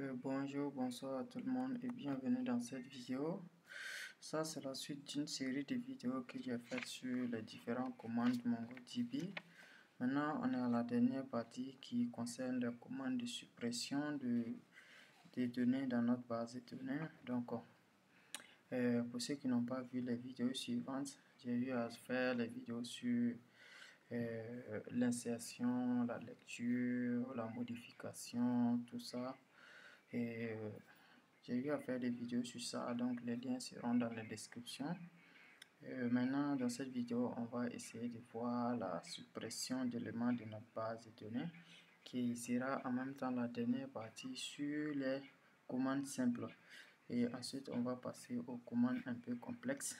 Bonjour, bonsoir à tout le monde et bienvenue dans cette vidéo. Ça, c'est la suite d'une série de vidéos que j'ai faites sur les différentes commandes MongoDB. Maintenant, on est à la dernière partie qui concerne les commandes de suppression des données dans notre base de données. Donc, pour ceux qui n'ont pas vu les vidéos suivantes, j'ai eu à faire les vidéos sur l'insertion, la lecture, la modification, tout ça. Et j'ai eu à faire des vidéos sur ça, donc les liens seront dans la description. Maintenant, dans cette vidéo, on va essayer de voir la suppression d'éléments de notre base de données, qui sera en même temps la dernière partie sur les commandes simples. Et ensuite, on va passer aux commandes un peu complexes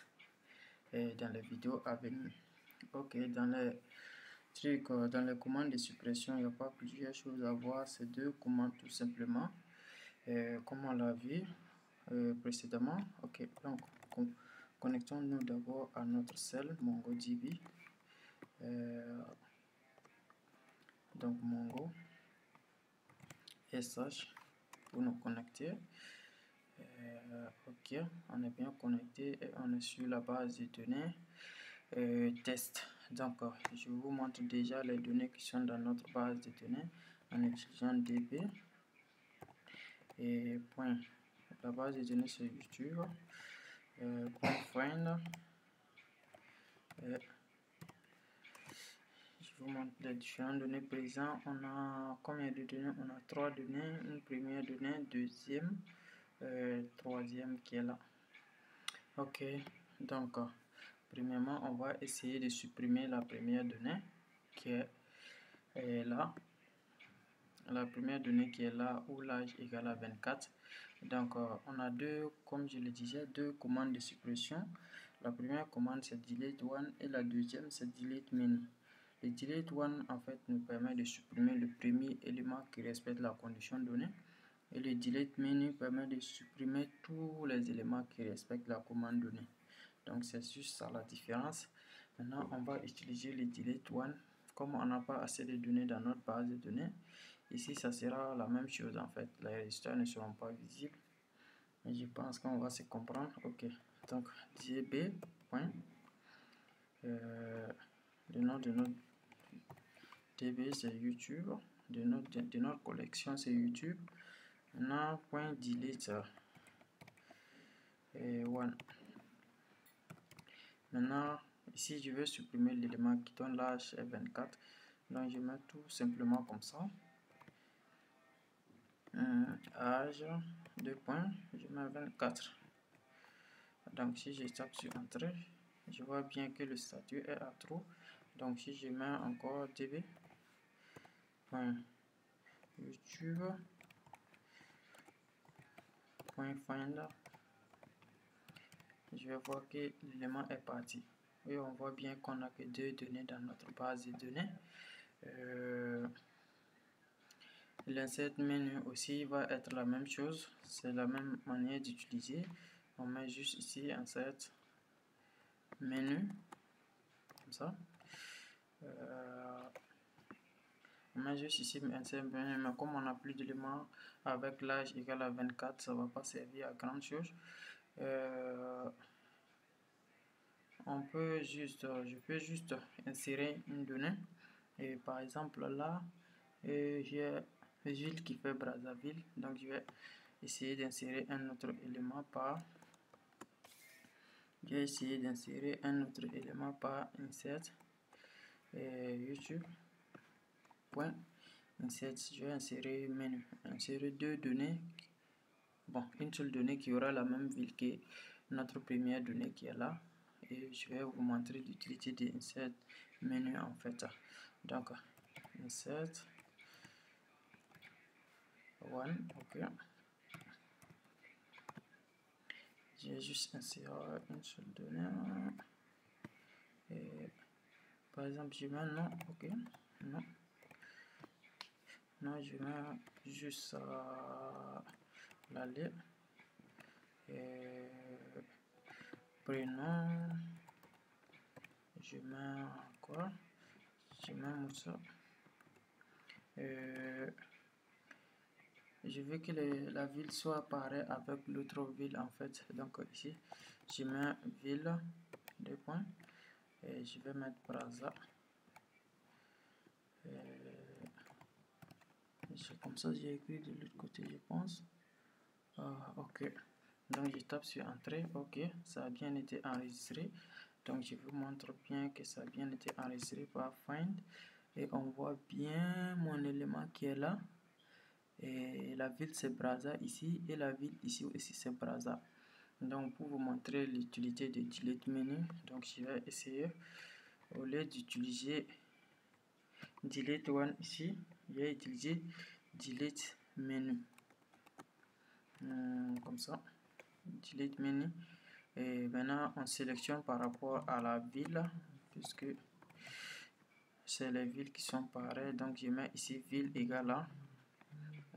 dans les vidéos à venir. Ok, dans les trucs, dans les commandes de suppression, il n'y a pas plusieurs choses à voir, c'est deux commandes tout simplement. Comme on l'a vu précédemment, ok, donc connectons-nous d'abord à notre cell MongoDB. Donc Mongo SH pour nous connecter. Ok, on est bien connecté et on est sur la base de données test. Donc je vous montre déjà les données qui sont dans notre base de données en utilisant db et point. La base de données c'est YouTube. Point find. Je vous montre les différentes données présentes. On a combien de données? On a 3 données. Une première donnée, deuxième, troisième qui est là. Ok, donc premièrement, on va essayer de supprimer la première donnée qui est là. La première donnée qui est là où l'âge égale à 24. Donc on a deux, comme je le disais, deux commandes de suppression. La première commande c'est delete one et la deuxième c'est delete many. Le delete one en fait nous permet de supprimer le premier élément qui respecte la condition donnée et le delete many permet de supprimer tous les éléments qui respectent la commande donnée. Donc c'est juste ça la différence. Maintenant on va utiliser le delete one. Comme on n'a pas assez de données dans notre base de données, ici ça sera la même chose en fait. Les résultats ne seront pas visibles. Mais je pense qu'on va se comprendre. Ok, donc db point le nom de notre db c'est YouTube, de notre collection c'est YouTube. Maintenant point delete one. Maintenant ici je vais supprimer l'élément qui donne l'âge est 24, donc je mets tout simplement comme ça. Âge 2 points, je mets 24. Donc si je tape sur entrée, je vois bien que le statut est à true. Donc si je mets encore db YouTube .find, je vais voir que l'élément est parti. Et on voit bien qu'on n'a que deux données dans notre base de données. L'insert menu aussi va être la même chose, c'est la même manière d'utiliser. On met juste ici insert menu comme ça. On met juste ici insert menu, mais comme on n'a plus d'éléments avec l'âge égal à 24, ça va pas servir à grand chose. On peut juste, je peux juste insérer une donnée et par exemple là j'ai ville qui fait Brazzaville, donc je vais essayer d'insérer un autre élément par insert YouTube point insert. Je vais insérer menu, insérer deux données, bon une seule donnée qui aura la même ville que notre première donnée qui est là, et je vais vous montrer l'utilité de insert menu en fait. Donc insert one, ok, j'ai juste inséré une seule donnée et par exemple je mets non, ok, non, je mets juste l'aller et prénom, je mets quoi, je mets Moussa, je veux que la ville soit pareille avec l'autre ville en fait. Donc ici, je mets ville, 2 points, et je vais mettre Brazza. Comme ça, j'ai écrit de l'autre côté, je pense. Ok. Donc je tape sur Entrée. Ok, ça a bien été enregistré. Donc je vous montre bien que ça a bien été enregistré par Find. Et on voit bien mon élément qui est là. Et la ville c'est Brazza ici. Et la ville ici aussi c'est Brazza. Donc pour vous montrer l'utilité de Delete Menu, donc je vais essayer. Au lieu d'utiliser Delete One ici, je vais utiliser Delete Menu. Comme ça. Delete Menu. Et maintenant on sélectionne par rapport à la ville, puisque c'est les villes qui sont pareilles. Donc je mets ici ville égale à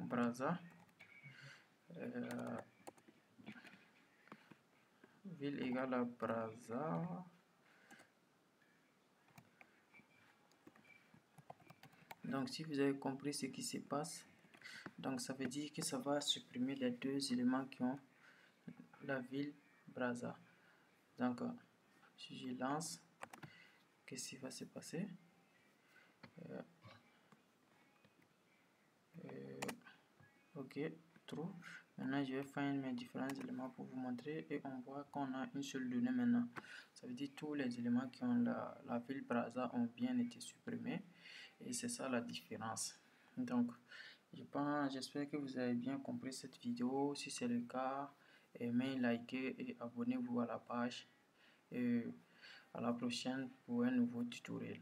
Brazza. Ville égale à Brazza. Donc si vous avez compris ce qui se passe, donc ça veut dire que ça va supprimer les deux éléments qui ont la ville Brazza. Donc si je lance, qu'est-ce qui va se passer? Ok, true. Maintenant, je vais faire mes différents éléments pour vous montrer et on voit qu'on a une seule donnée maintenant. Ça veut dire que tous les éléments qui ont la ville Brazza ont bien été supprimés et c'est ça la différence. Donc, j'espère que vous avez bien compris cette vidéo. Si c'est le cas, aimez, likez et abonnez-vous à la page. Et à la prochaine pour un nouveau tutoriel.